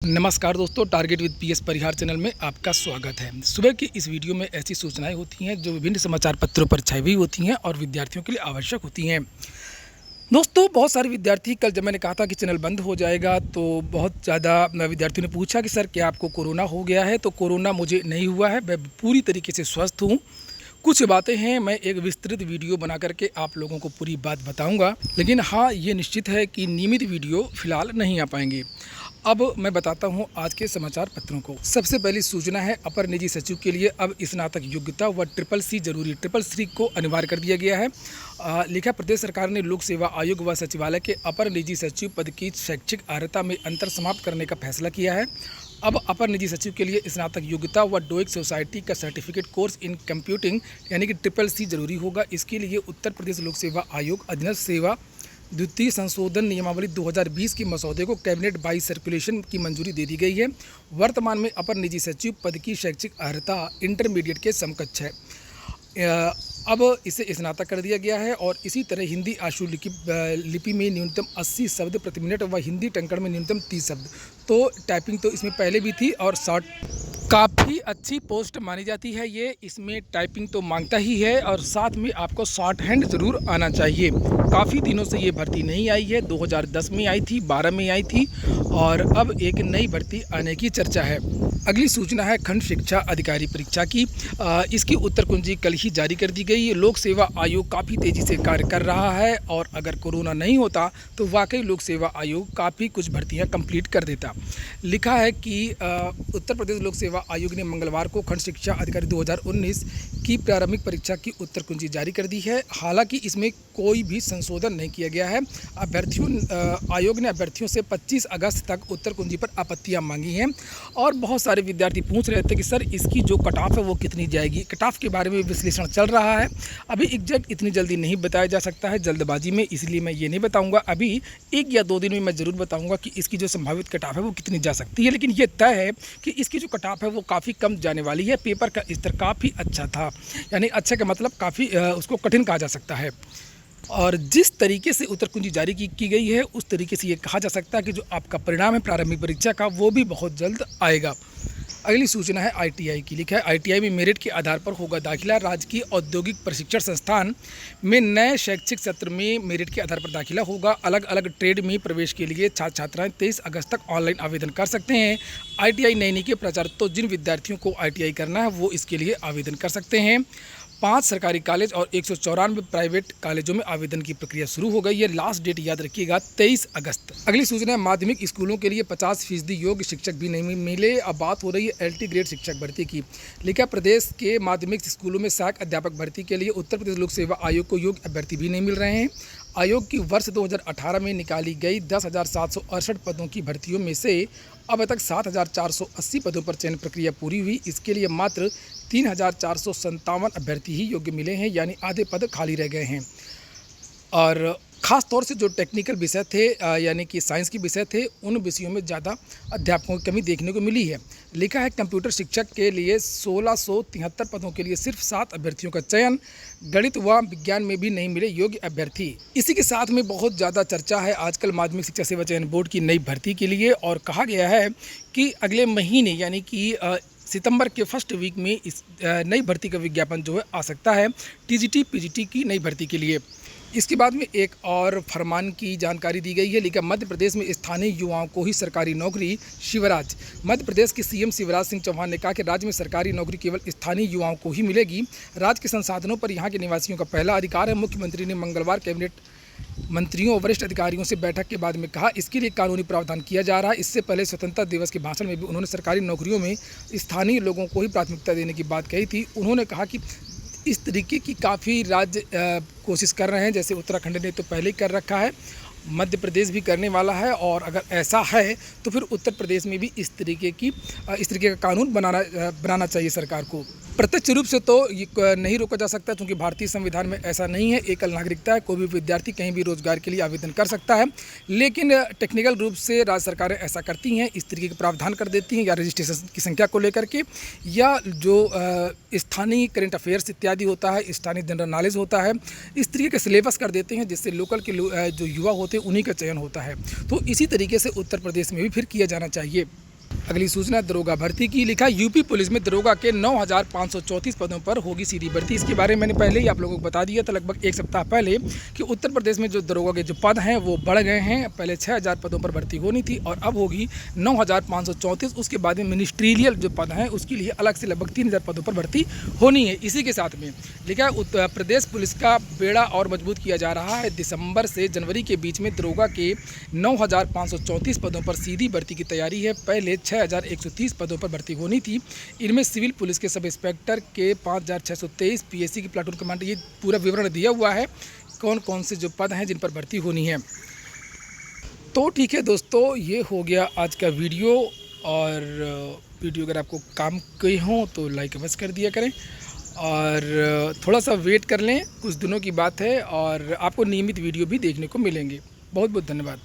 नमस्कार दोस्तों, target with PS Parihar channel में आपका स्वागत है। सुबह की इस वीडियो में ऐसी सूचनाएं होती हैं जो विभिन्न समाचार पत्रों पर छाई हुई होती हैं और विद्यार्थियों के लिए आवश्यक होती हैं। दोस्तों, बहुत सारे विद्यार्थी, कल जब मैंने कहा था कि चैनल बंद हो जाएगा तो बहुत ज़्यादा विद्यार्थियों ने पूछा कि सर क्या आपको कोरोना हो गया है। तो कोरोना मुझे नहीं हुआ है, मैं पूरी तरीके से स्वस्थ हूँ। कुछ बातें हैं, मैं एक विस्तृत वीडियो बना करके आप लोगों को पूरी बात बताऊंगा, लेकिन हाँ, ये निश्चित है कि नियमित वीडियो फिलहाल नहीं आ पाएंगे। अब मैं बताता हूं आज के समाचार पत्रों को। सबसे पहली सूचना है, अपर निजी सचिव के लिए अब स्नातक योग्यता व CCC जरूरी। CCC को अनिवार्य कर दिया गया है। लिखा, प्रदेश सरकार ने लोक सेवा आयोग व सचिवालय के अपर निजी सचिव पद की शैक्षिक अर्हता में अंतर समाप्त करने का फैसला किया है। अब अपर निजी सचिव के लिए स्नातक योग्यता व डोइक सोसाइटी का सर्टिफिकेट कोर्स इन कंप्यूटिंग यानी कि CCC जरूरी होगा। इसके लिए उत्तर प्रदेश लोक सेवा आयोग अधीनस्थ सेवा द्वितीय संशोधन नियमावली 2020 के मसौदे को कैबिनेट बाई सर्कुलेशन की मंजूरी दे दी गई है। वर्तमान में अपर निजी सचिव पद की शैक्षिक अर्हता इंटरमीडिएट के समकक्ष है। अब इसे स्नातक कर दिया गया है। और इसी तरह हिंदी आशु लिपि में न्यूनतम 80 शब्द प्रति मिनट व हिंदी टंकण में न्यूनतम 30 शब्द। तो टाइपिंग तो इसमें पहले भी थी और शॉर्ट काफ़ी अच्छी पोस्ट मानी जाती है ये। इसमें टाइपिंग तो मांगता ही है और साथ में आपको शॉर्ट हैंड ज़रूर आना चाहिए। काफ़ी दिनों से ये भर्ती नहीं आई है, 2010 में आई थी, 12 में आई थी और अब एक नई भर्ती आने की चर्चा है। अगली सूचना है खंड शिक्षा अधिकारी परीक्षा की। इसकी उत्तर कुंजी कल ही जारी कर दी गई। लोक सेवा आयोग काफ़ी तेज़ी से कार्य कर रहा है और अगर कोरोना नहीं होता तो वाकई लोक सेवा आयोग काफ़ी कुछ भर्तियां कंप्लीट कर देता। लिखा है कि उत्तर प्रदेश लोक सेवा आयोग ने मंगलवार को खंड शिक्षा अधिकारी 2019 की प्रारंभिक परीक्षा की उत्तर कुंजी जारी कर दी है। हालांकि इसमें कोई भी संशोधन नहीं किया गया है। आयोग ने अभ्यर्थियों से 25 अगस्त तक उत्तर कुंजी पर आपत्तियां मांगी हैं और बहुत सारे विद्यार्थी पूछ रहे थे कि सर इसकी जो कट ऑफ है वो कितनी जाएगी। कट ऑफ के बारे में विश्लेषण चल रहा है। अभी एग्जैक्ट इतनी जल्दी नहीं बताया जा सकता है जल्दबाजी में, इसलिए मैं ये नहीं बताऊँगा। अभी 1 या 2 दिन में मैं ज़रूर बताऊँगा कि इसकी जो संभावित कट ऑफ है वो कितनी जा सकती है। लेकिन ये तय है कि इसकी जो कट ऑफ है वो काफ़ी कम जाने वाली है। पेपर का स्तर काफ़ी अच्छा था, यानी अच्छा का मतलब काफ़ी उसको कठिन कहा जा सकता है। और जिस तरीके से उत्तर कुंजी जारी की गई है उस तरीके से ये कहा जा सकता है कि जो आपका परिणाम है प्रारंभिक परीक्षा का वो भी बहुत जल्द आएगा। अगली सूचना है ITI की। लिखा है, ITI में मेरिट के आधार पर होगा दाखिला। राजकीय औद्योगिक प्रशिक्षण संस्थान में नए शैक्षिक सत्र में मेरिट के आधार पर दाखिला होगा। अलग अलग ट्रेड में प्रवेश के लिए छात्र छात्राएं 23 अगस्त तक ऑनलाइन आवेदन कर सकते हैं। ITI नैनी के प्रचार, तो जिन विद्यार्थियों को ITI करना है वो इसके लिए आवेदन कर सकते हैं। 5 सरकारी कॉलेज और 194 प्राइवेट कॉलेजों में आवेदन की प्रक्रिया शुरू हो गई है। लास्ट डेट याद रखिएगा 23 अगस्त। अगली सूचना है, माध्यमिक स्कूलों के लिए 50% योग्य शिक्षक भी नहीं मिले। अब बात हो रही है LT ग्रेड शिक्षक भर्ती की। लिखा, प्रदेश के माध्यमिक स्कूलों में सहायक अध्यापक भर्ती के लिए उत्तर प्रदेश लोक सेवा आयोग को योग्य अभ्यर्थी भी नहीं मिल रहे हैं। आयोग की वर्ष 2018 में निकाली गई 10,768 पदों की भर्तियों में से अब तक 7,480 पदों पर चयन प्रक्रिया पूरी हुई। इसके लिए मात्र 3,457 अभ्यर्थी ही योग्य मिले हैं, यानी आधे पद खाली रह गए हैं। और ख़ास तौर से जो टेक्निकल विषय थे यानी कि साइंस के विषय थे, उन विषयों में ज़्यादा अध्यापकों की कमी देखने को मिली है। लिखा है, कंप्यूटर शिक्षक के लिए 1673 पदों के लिए सिर्फ 7 अभ्यर्थियों का चयन। गणित व विज्ञान में भी नहीं मिले योग्य अभ्यर्थी। इसी के साथ में बहुत ज़्यादा चर्चा है आजकल माध्यमिक शिक्षा सेवा चयन बोर्ड की नई भर्ती के लिए, और कहा गया है कि अगले महीने यानी कि सितंबर के फर्स्ट वीक में इस नई भर्ती का विज्ञापन जो है आ सकता है TGT PGT की नई भर्ती के लिए। इसके बाद में एक और फरमान की जानकारी दी गई है। लिखा, मध्य प्रदेश में स्थानीय युवाओं को ही सरकारी नौकरी। शिवराज, मध्य प्रदेश के CM शिवराज सिंह चौहान ने कहा कि राज्य में सरकारी नौकरी केवल स्थानीय युवाओं को ही मिलेगी। राज्य के संसाधनों पर यहाँ के निवासियों का पहला अधिकार है। मुख्यमंत्री ने मंगलवार कैबिनेट मंत्रियों और वरिष्ठ अधिकारियों से बैठक के बाद में कहा, इसके लिए कानूनी प्रावधान किया जा रहा है। इससे पहले स्वतंत्रता दिवस के भाषण में भी उन्होंने सरकारी नौकरियों में स्थानीय लोगों को ही प्राथमिकता देने की बात कही थी। उन्होंने कहा कि इस तरीके की काफ़ी राज्य कोशिश कर रहे हैं, जैसे उत्तराखंड ने तो पहले ही कर रखा है, मध्य प्रदेश भी करने वाला है, और अगर ऐसा है तो फिर उत्तर प्रदेश में भी इस तरीके का कानून बनाना चाहिए सरकार को। प्रत्यक्ष रूप से तो ये नहीं रोका जा सकता क्योंकि भारतीय संविधान में ऐसा नहीं है, एकल नागरिकता है, कोई भी विद्यार्थी कहीं भी रोजगार के लिए आवेदन कर सकता है। लेकिन टेक्निकल रूप से राज्य सरकारें ऐसा करती हैं, इस तरीके के प्रावधान कर देती हैं, या रजिस्ट्रेशन की संख्या को लेकर के, या जो स्थानीय करंट अफेयर्स इत्यादि होता है, स्थानीय जनरल नॉलेज होता है, इस तरीके के सिलेबस कर देते हैं जिससे लोकल के जो युवा होते हैं उन्हीं का चयन होता है। तो इसी तरीके से उत्तर प्रदेश में भी फिर किया जाना चाहिए। अगली सूचना दरोगा भर्ती की। लिखा यूपी पुलिस में दरोगा के 9,534 पदों पर होगी सीधी भर्ती। इसके बारे में मैंने पहले ही आप लोगों को बता दिया था लगभग एक सप्ताह पहले कि उत्तर प्रदेश में जो दरोगा के जो पद हैं वो बढ़ गए हैं। पहले 6,000 पदों पर भर्ती होनी थी और अब होगी 9,534। उसके बाद में मिनिस्ट्रियल जो पद हैं उसके लिए अलग से लगभग 3,000 पदों पर भर्ती होनी है। इसी के साथ में लिखा है उत्तर प्रदेश पुलिस का बेड़ा और मजबूत किया जा रहा है। दिसंबर से जनवरी के बीच में दरोगा के 9,534 पदों पर सीधी भर्ती की तैयारी है। पहले 6,130 पदों पर भर्ती होनी थी। इनमें सिविल पुलिस के सब इंस्पेक्टर के 5,623, पीएससी की प्लाटून कमांडर, ये पूरा विवरण दिया हुआ है कौन कौन से जो पद हैं जिन पर भर्ती होनी है। तो ठीक है दोस्तों, ये हो गया आज का वीडियो। और वीडियो अगर आपको काम की हो तो लाइक अवश्य कर दिया करें और थोड़ा सा वेट कर लें, कुछ दिनों की बात है और आपको नियमित वीडियो भी देखने को मिलेंगे। बहुत बहुत धन्यवाद।